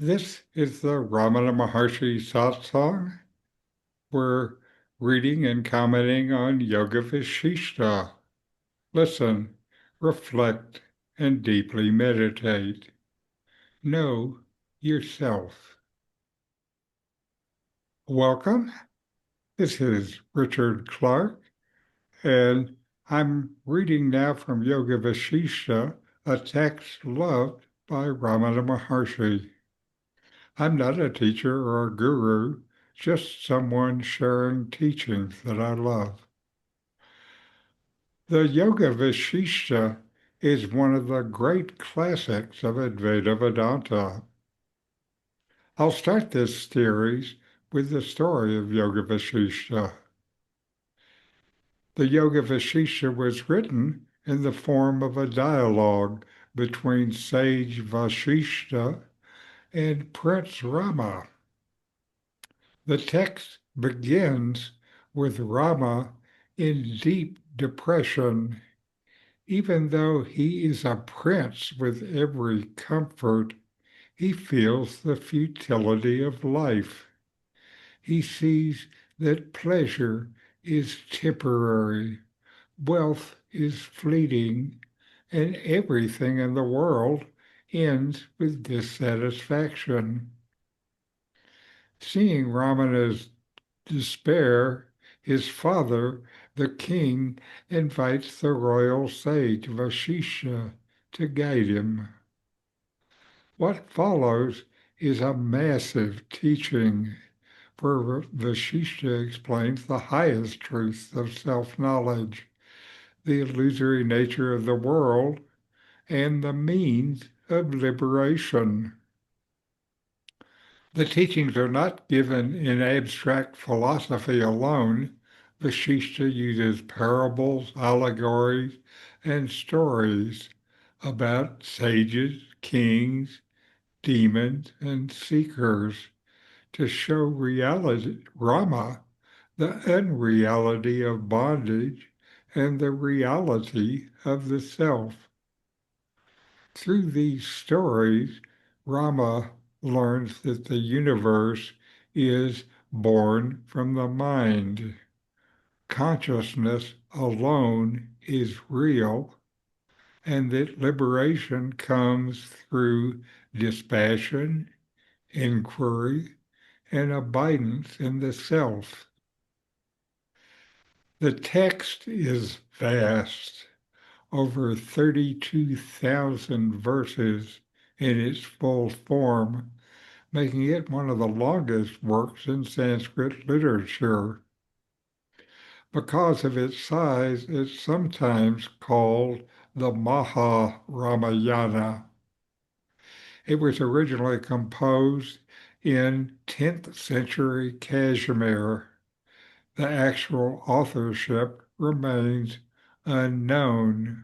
This is the Ramana Maharshi Satsang. We're reading and commenting on Yoga Vasishta. Listen, reflect, and deeply meditate. Know yourself. Welcome. This is Richard Clarke, and I'm reading now from Yoga Vasishta, a text loved by Ramana Maharshi. I'm not a teacher or a guru, just someone sharing teachings that I love. The Yoga Vasishta is one of the great classics of Advaita Vedanta. I'll start this series with the story of Yoga Vasishta. The Yoga Vasishta was written in the form of a dialogue between sage Vasishta and Prince Rama. The text begins with Rama in deep depression. Even though he is a prince with every comfort, he feels the futility of life. He sees that pleasure is temporary, wealth is fleeting, and everything in the world ends with dissatisfaction. Seeing Ramana's despair, his father, the king, invites the royal sage Vashisha to guide him. What follows is a massive teaching, where Vashisha explains the highest truths of self-knowledge, the illusory nature of the world, and the means of liberation. The teachings are not given in abstract philosophy alone. Vasishta uses parables, allegories, and stories about sages, kings, demons, and seekers to show Rama, the unreality of bondage and the reality of the self. Through these stories, Rama learns that the universe is born from the mind. Consciousness alone is real, and that liberation comes through dispassion, inquiry, and abidance in the self. The text is vast, over 32,000 verses in its full form, making it one of the longest works in Sanskrit literature. Because of its size, it's sometimes called the Maha Ramayana. It was originally composed in 10th century Kashmir. The actual authorship remains unknown.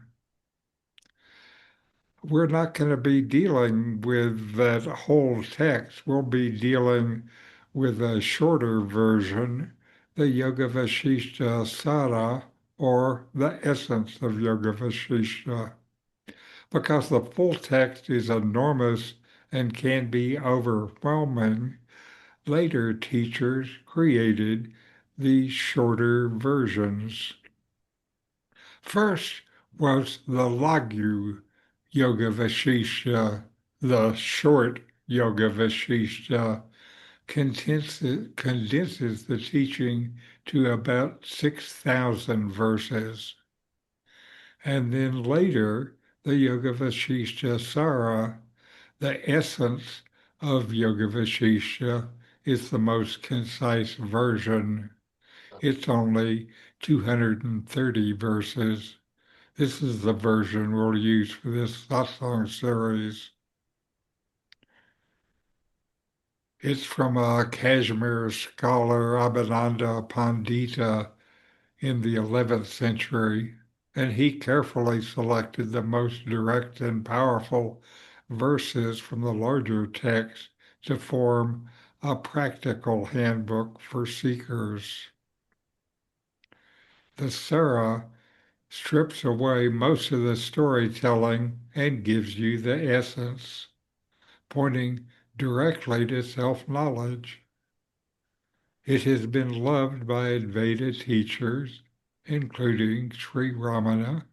We're not going to be dealing with that whole text. We'll be dealing with a shorter version, the Yoga Vasishta Sara, or the essence of Yoga Vasishta. Because the full text is enormous and can be overwhelming, later teachers created the shorter versions. First was the Laghu Yoga Vasishta, the short Yoga Vasishta, condenses the teaching to about 6,000 verses. And then later, the Yoga Vasishta Sara, the essence of Yoga Vasishta, is the most concise version. It's only 230 verses. This is the version we'll use for this satsang series. It's from a Kashmir scholar, Abhinanda Pandita, in the 11th century, and he carefully selected the most direct and powerful verses from the larger text to form a practical handbook for seekers. The Sara strips away most of the storytelling and gives you the essence, pointing directly to self-knowledge. It has been loved by Advaita teachers, including Sri Ramana,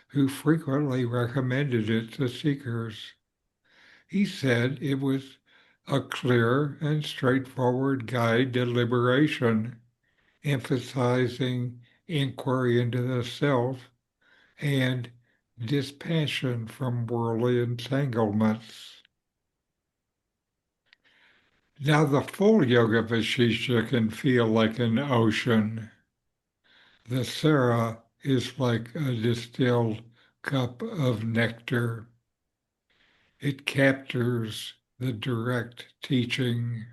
who frequently recommended it to seekers. He said it was a clear and straightforward guide to liberation, emphasizing inquiry into the self and dispassion from worldly entanglements. Now, the full Yoga Vasishta can feel like an ocean. The Sara is like a distilled cup of nectar. It captures the direct teaching.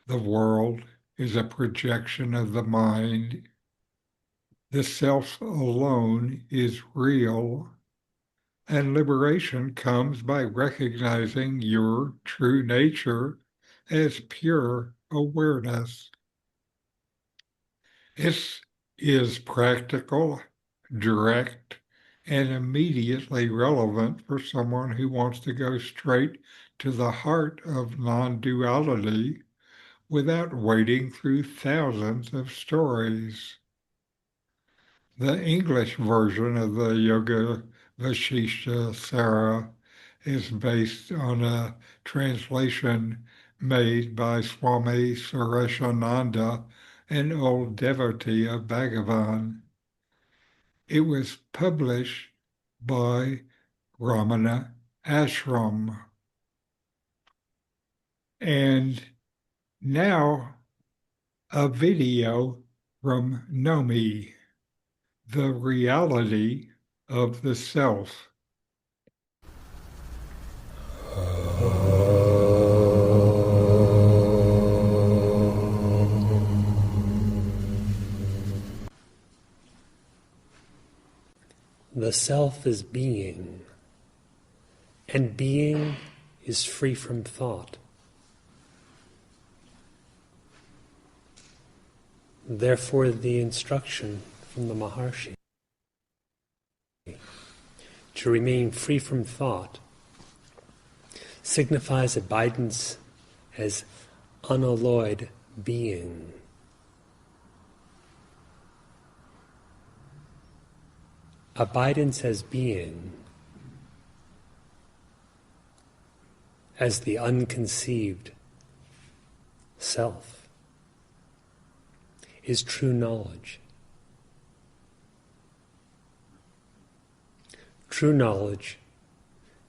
The world is a projection of the mind. The self alone is real, and liberation comes by recognizing your true nature as pure awareness. It is practical, direct, and immediately relevant for someone who wants to go straight to the heart of non-duality without wading through thousands of stories. The English version of the Yoga Vasishta Sara is based on a translation made by Swami Sureshananda, an old devotee of Bhagavan. It was published by Ramana Ashram. And now a video from Nome, the reality of the self. The self is being, and being is free from thought. Therefore, the instruction from the Maharshi to remain free from thought signifies abidance as unalloyed being. Abidance as being, as the unconceived self, is true knowledge. True knowledge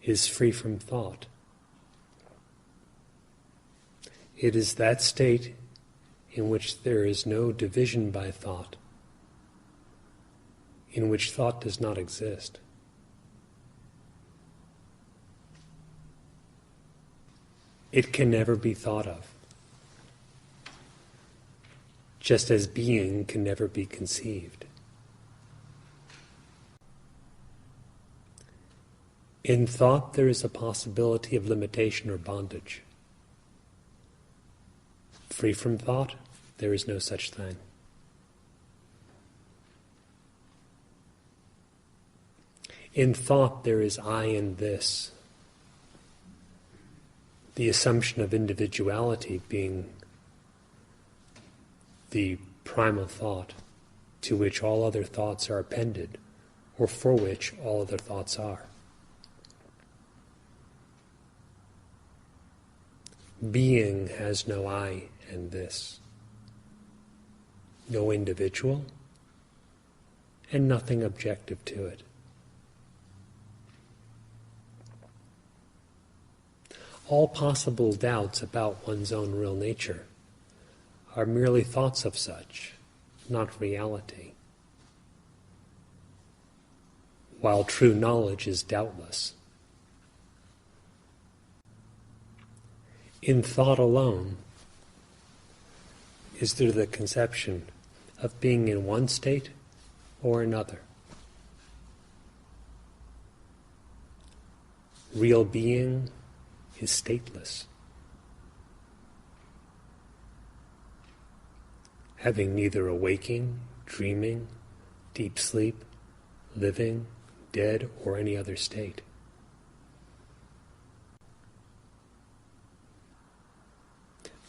is free from thought. It is that state in which there is no division by thought, in which thought does not exist. It can never be thought of, just as being can never be conceived. In thought, there is a possibility of limitation or bondage. Free from thought, there is no such thing. In thought, there is I and this, the assumption of individuality being the primal thought to which all other thoughts are appended, or for which all other thoughts are. Being has no I and this, no individual, and nothing objective to it. All possible doubts about one's own real nature are merely thoughts of such, not reality. While true knowledge is doubtless. In thought alone is there the conception of being in one state or another. Real being is stateless, having neither a waking, dreaming, deep sleep, living, dead, or any other state.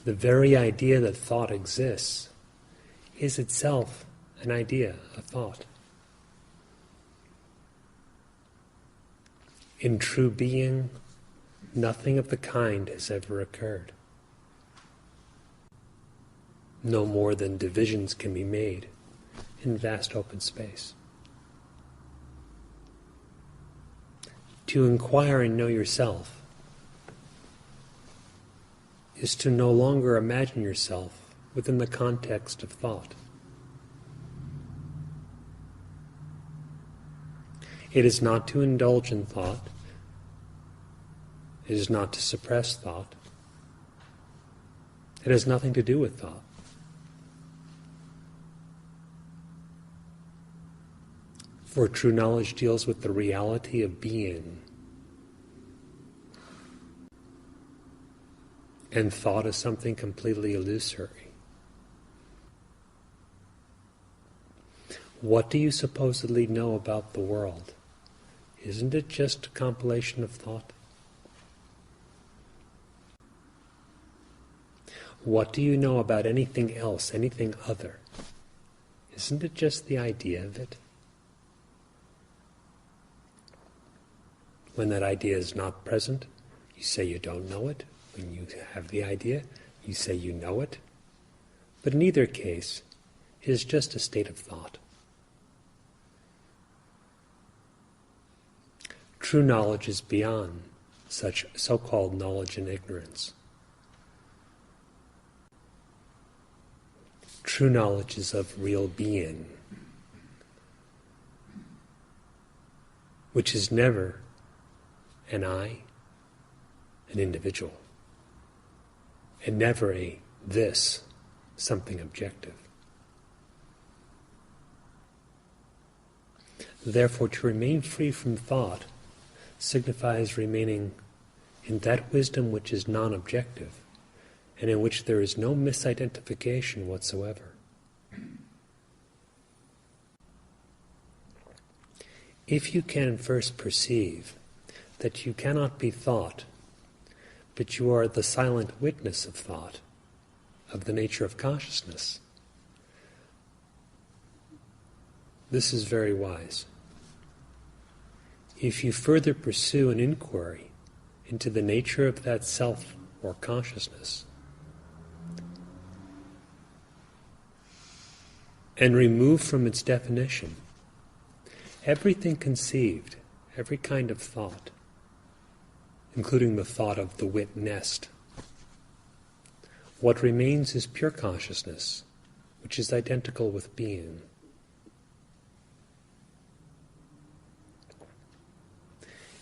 The very idea that thought exists is itself an idea, a thought. In true being, nothing of the kind has ever occurred. No more than divisions can be made in vast open space. To inquire and know yourself is to no longer imagine yourself within the context of thought. It is not to indulge in thought. It is not to suppress thought. It has nothing to do with thought. For true knowledge deals with the reality of being. And thought is something completely illusory. What do you supposedly know about the world? Isn't it just a compilation of thought? What do you know about anything else, anything other? Isn't it just the idea of it? When that idea is not present, you say you don't know it. When you have the idea, you say you know it. But in either case, it is just a state of thought. True knowledge is beyond such so-called knowledge and ignorance. True knowledge is of real being, which is never an I, an individual, and never a this, something objective. Therefore, to remain free from thought signifies remaining in that wisdom which is non-objective, and in which there is no misidentification whatsoever. If you can first perceive that you cannot be thought, but you are the silent witness of thought, of the nature of consciousness, this is very wise. If you further pursue an inquiry into the nature of that self or consciousness, and remove from its definition everything conceived, every kind of thought, including the thought of the wit nest, what remains is pure consciousness, which is identical with being.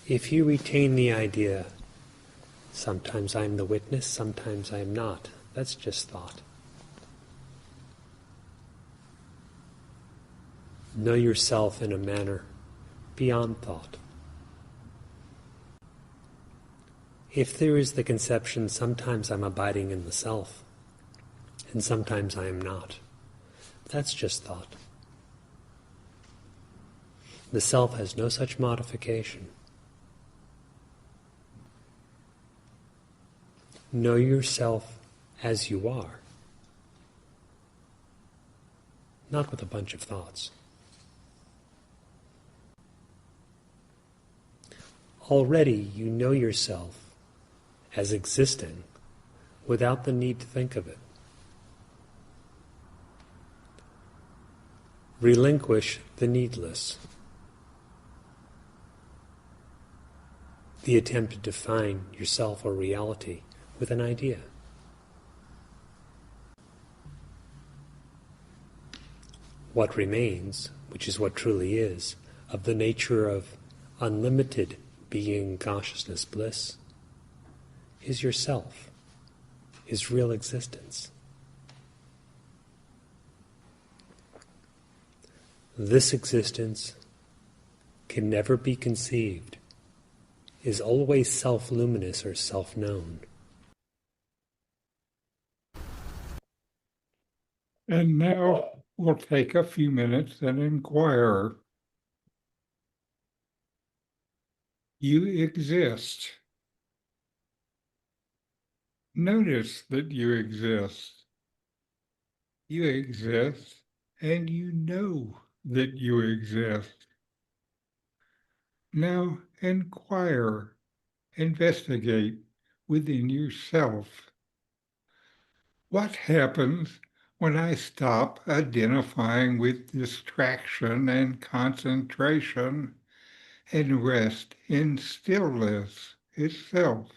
If you retain the idea, sometimes I am the witness, sometimes I am not, that's just thought. Know yourself in a manner beyond thought. If there is the conception, sometimes I'm abiding in the self, and sometimes I am not, that's just thought. The self has no such modification. Know yourself as you are, not with a bunch of thoughts. Already you know yourself as existing without the need to think of it. Relinquish the needless, the attempt to define yourself or reality with an idea. What remains, which is what truly is, of the nature of unlimited being, consciousness, bliss, is yourself, is real existence. This existence can never be conceived, is always self-luminous or self-known. And now we'll take a few minutes and inquire. You exist. Notice that you exist. You exist, and you know that you exist. Now inquire, investigate within yourself. What happens when I stop identifying with distraction and concentration and rest in stillness itself?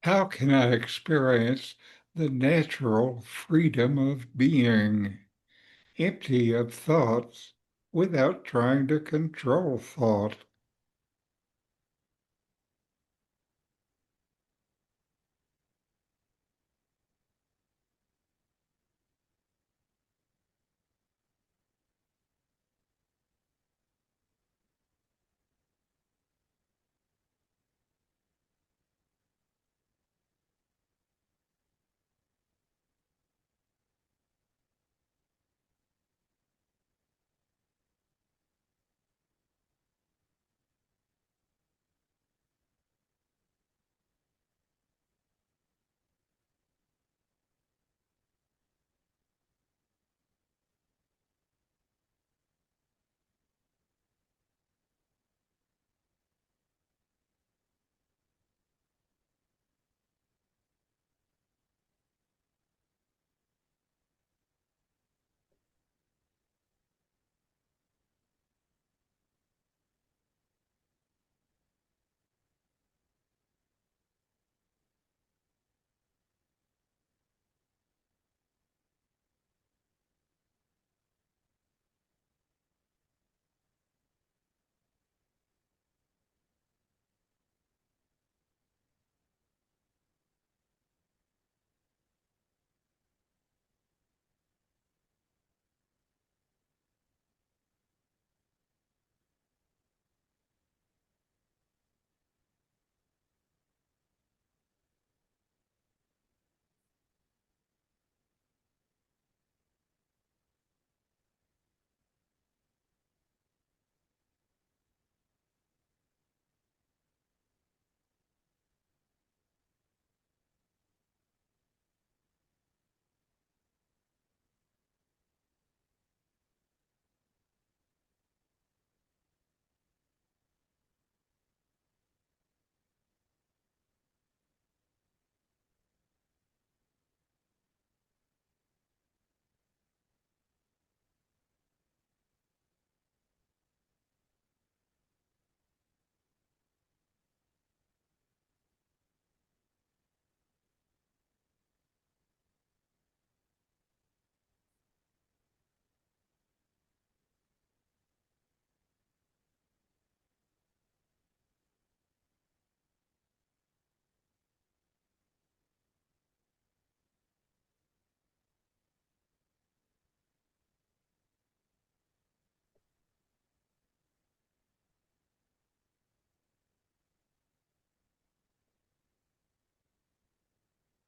How can I experience the natural freedom of being, empty of thoughts, without trying to control thought?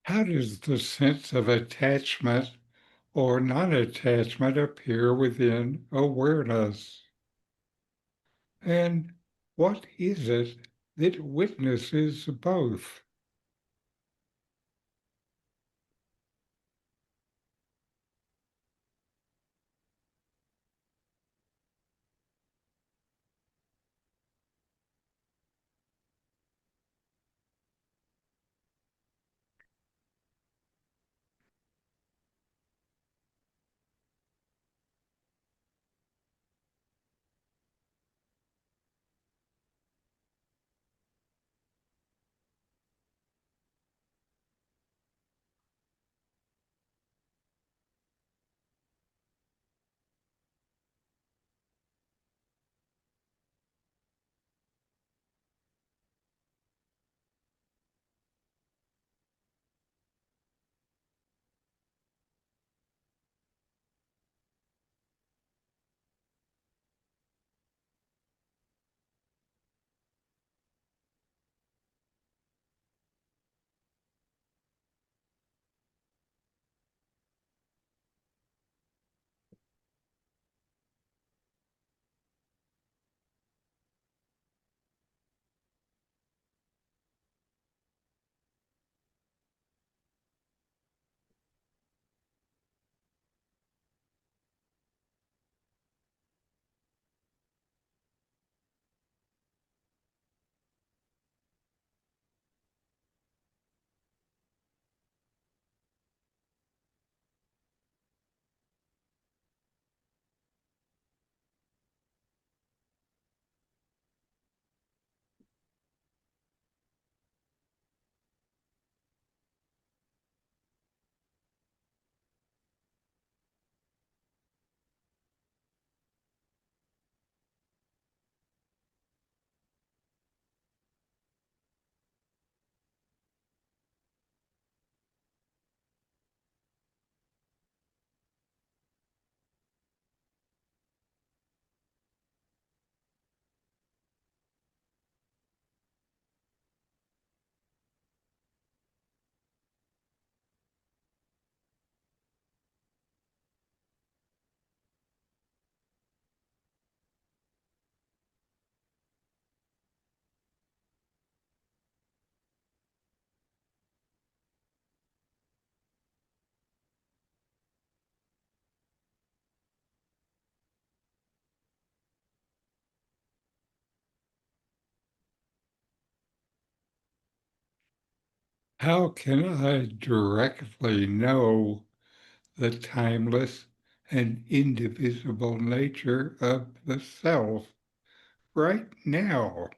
How does the sense of attachment or non-attachment appear within awareness? And what is it that witnesses both? How can I directly know the timeless and indivisible nature of the self right now?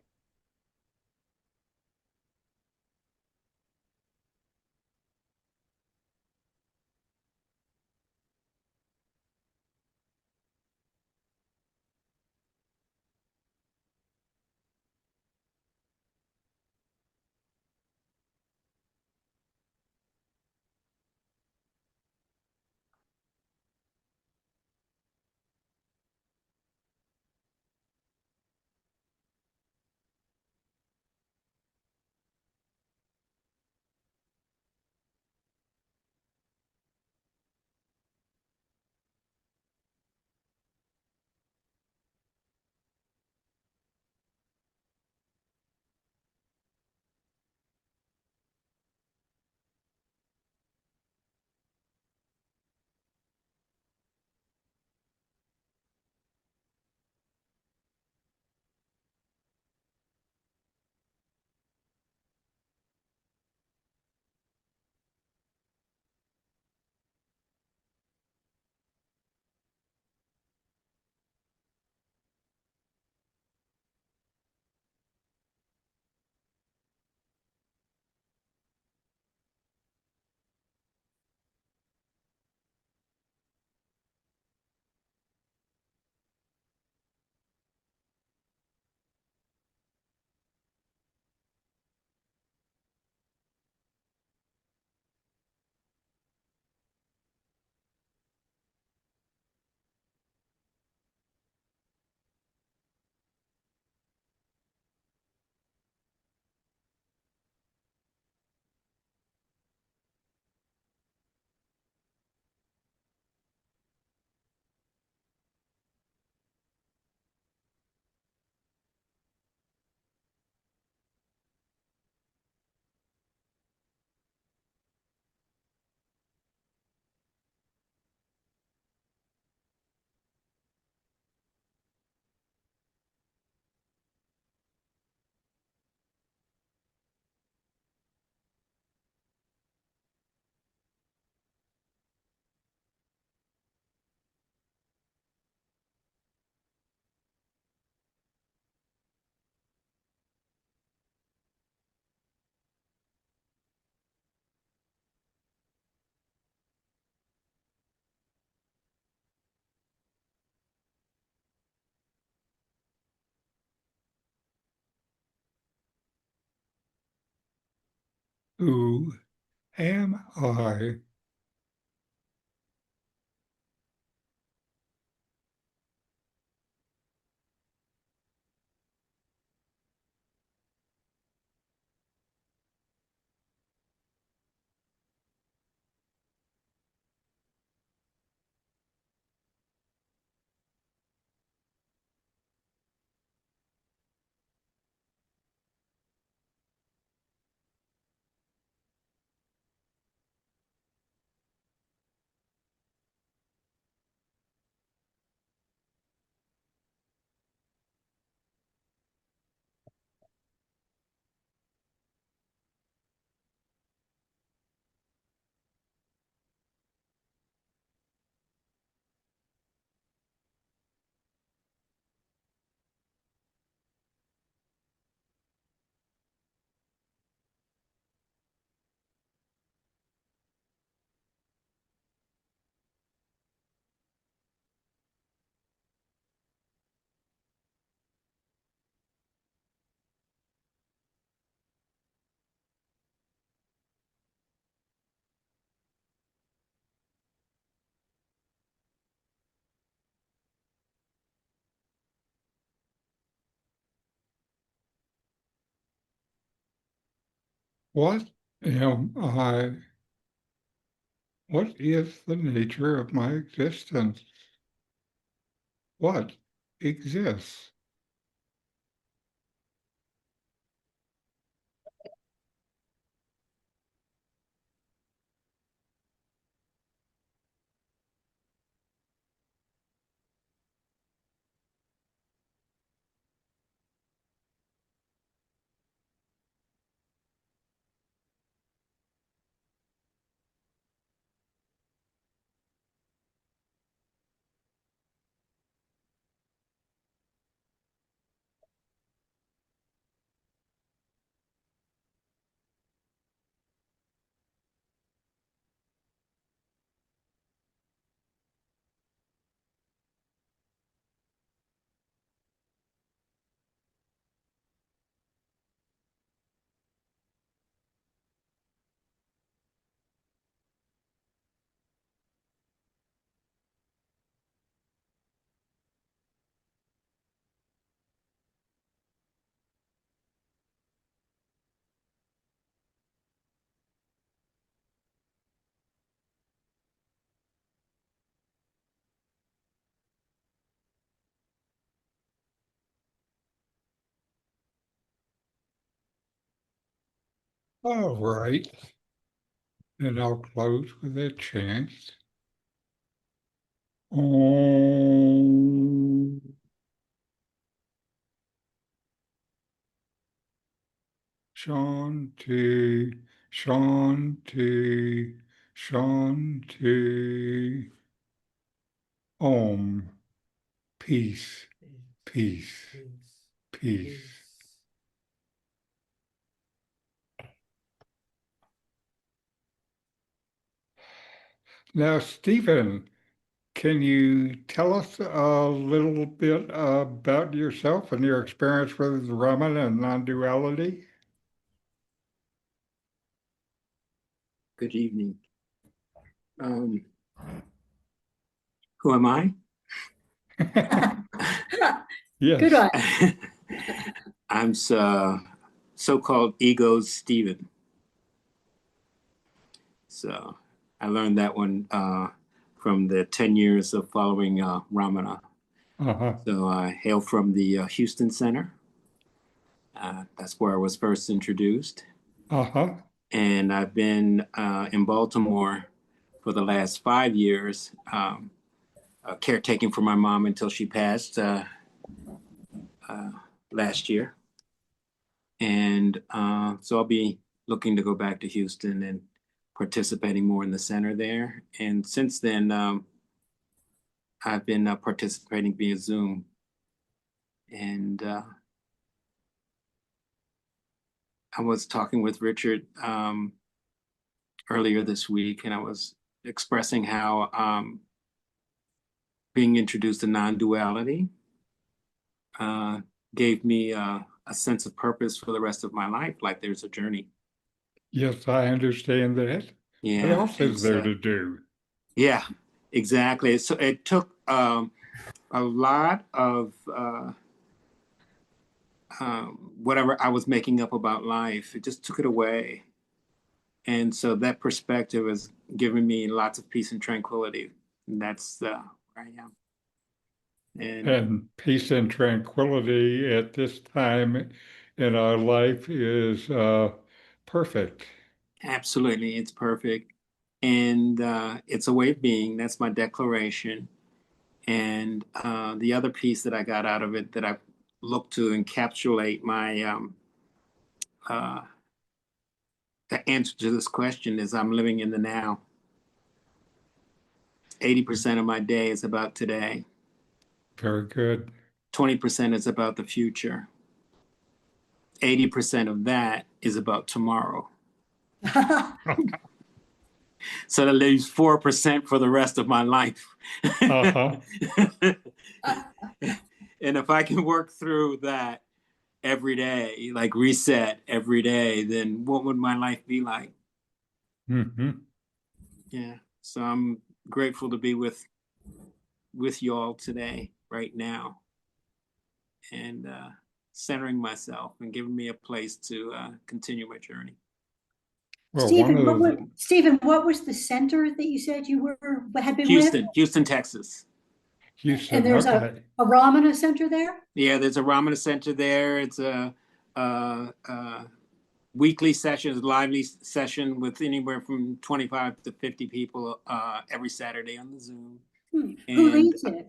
Who am I? What am I? What is the nature of my existence? What exists? All right. And I'll close with a chant. Om Shanti, Shanti, Shanti. Om. Peace, peace, peace. Now, Stephen, can you tell us a little bit about yourself and your experience with Ramana and non-duality? Good evening. Who am I? Yes. Good one. I'm so-called ego Stephen. So I learned that one from the 10 years of following Ramana. Uh-huh. So I hail from the Houston Center. That's where I was first introduced. Uh-huh. And I've been in Baltimore for the last 5 years, caretaking for my mom until she passed last year. And so I'll be looking to go back to Houston and participating more in the center there. And since then, I've been participating via Zoom. And I was talking with Richard earlier this week, and I was expressing how being introduced to non-duality gave me a sense of purpose for the rest of my life, like there's a journey. Yes, I understand that. What Yeah, else and is there so to do? yeah, exactly. So it took a lot of whatever I was making up about life. It just took it away, and so that perspective has given me lots of peace and tranquility. And that's where I am. And And peace and tranquility at this time in our life is perfect. absolutely, it's perfect. And it's a way of being. That's my declaration. And the other piece that I got out of it that I look to encapsulate my uh, the answer to this question is I'm living in the now. 80% of my day is about today. Very good. 20% is about the future. 80% of that is about tomorrow. So that leaves 4% for the rest of my life. Uh-huh. And if I can work through that every day, like reset every day, then what would my life be like? Hmm. Yeah. So I'm grateful to be with you all today, right now, and centering myself and giving me a place to continue my journey. Well, one of the Stephen, what was the center that you said you had been with? Houston, Texas. And Houston, there's okay. a Ramana Center there? Yeah, there's a Ramana Center there. It's a weekly session, lively session with anywhere from 25 to 50 people every Saturday on the Zoom. Who And leads it?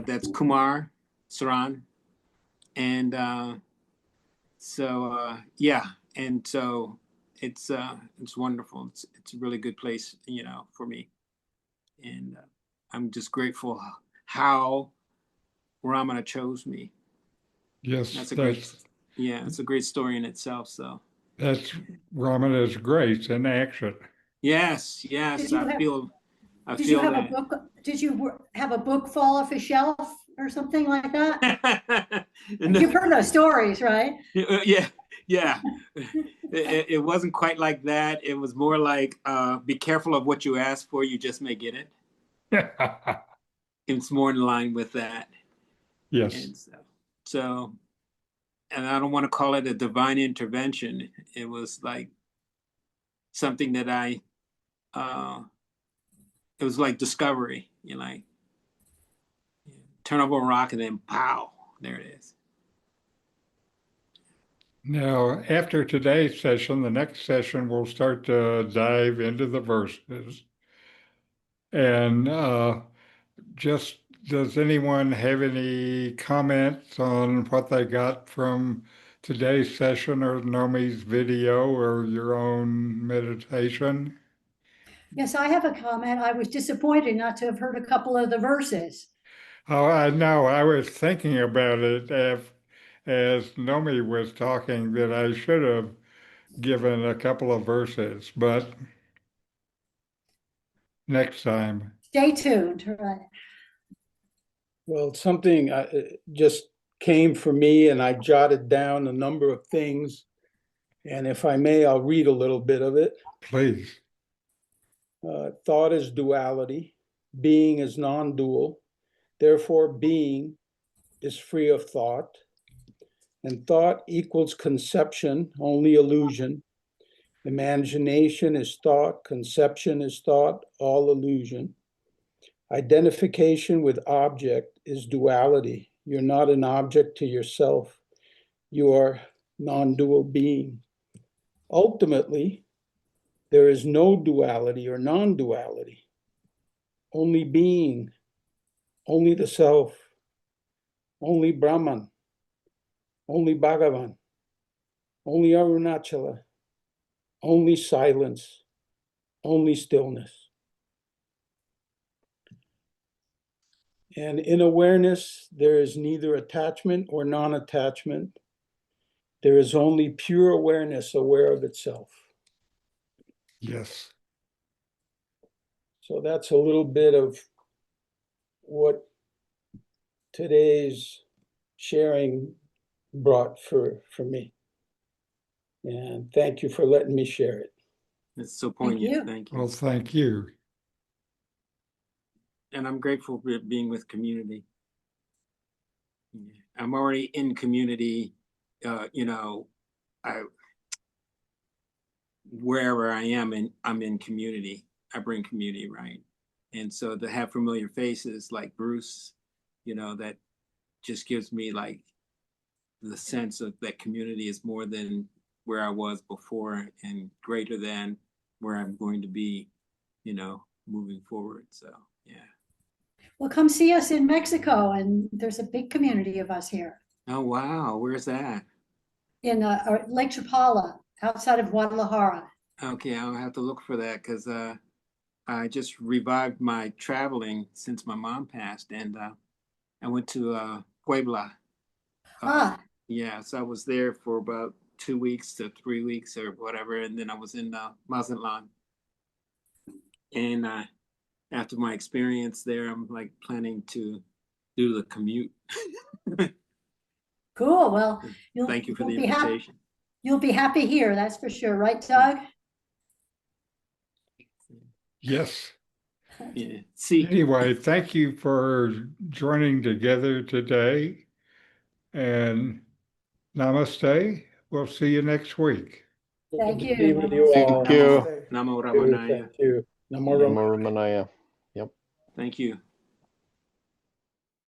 that's Kumar Saran. And yeah, and so it's wonderful. It's a really good place, for me. And I'm just grateful how Ramana chose me. Yes, That's a great, yeah, it's a great story in itself. So that's Ramana's grace in action. yes, Did yes, you have I did you feel have a that. book? Did you have a book fall off a shelf or something like that? No, You've heard those stories, right? yeah, yeah. It wasn't quite like that. It was more like, be careful of what you ask for. You just may get it. It's more in line with that. Yes, And so, and I don't want to call it a divine intervention. It was like something that uh, it was like discovery. You like turn over a rock and then pow, there it is. now, after today's session, the next session we'll start to dive into the verses. And just does anyone have any comments on what they got from today's session or Nomi's video or your own meditation? Yes, I have a comment. I was disappointed not to have heard a couple of the verses. Oh, I know. I was thinking about it as Nomi was talking that I should have given a couple of verses, but next time. Stay tuned, right? Well, something just came for me, and I jotted down a number of things. And if I may, I'll read a little bit of it. Please. Thought is duality, being is non-dual. Therefore, being is free of thought. And thought equals conception, only illusion. Imagination is thought, conception is thought, all illusion. Identification with object is duality. You're not an object to yourself. You are non-dual being. Ultimately, there is no duality or non-duality. Only being, only the self, only Brahman, only Bhagavan, only Arunachala, only silence, only stillness. And in awareness, there is neither attachment or non-attachment. There is only pure awareness, aware of itself. Yes. So that's a little bit of what today's sharing brought for me. And thank you for letting me share it. It's so Thank poignant. you. Thank you. Well, thank you. And I'm grateful for being with community. I'm already in community, you know, wherever I am, and I'm in community. I bring community, right? And so to have familiar faces like Bruce, you know, that just gives me like the sense of that community is more than where I was before and greater than where I'm going to be, you know, moving forward. So, yeah. Well, come see us in Mexico, and there's a big community of us here Oh, wow. Where's that? in Lake Chapala, outside of Guadalajara. Okay, I'll have to look for that because I just revived my traveling since my mom passed, and I went to Puebla. Ah, Yeah, so I was there for about 2 weeks to 3 weeks or whatever, and then I was in Mazatlan. And after my experience there, I'm like planning to do the commute. cool. Well, Thank you for the you'll be happy. invitation. You'll be happy here, that's for sure, right, Doug? Yes. Yeah. See, Anyway, thank you for joining together today. And namaste. We'll see you next week. Thank Good to you. be with you all. Thank you. Namaste. Namo Thank you. Ramanaya. Thank you. Namo Yeah. Ramanaya. Ramanaya. Yep. Thank you.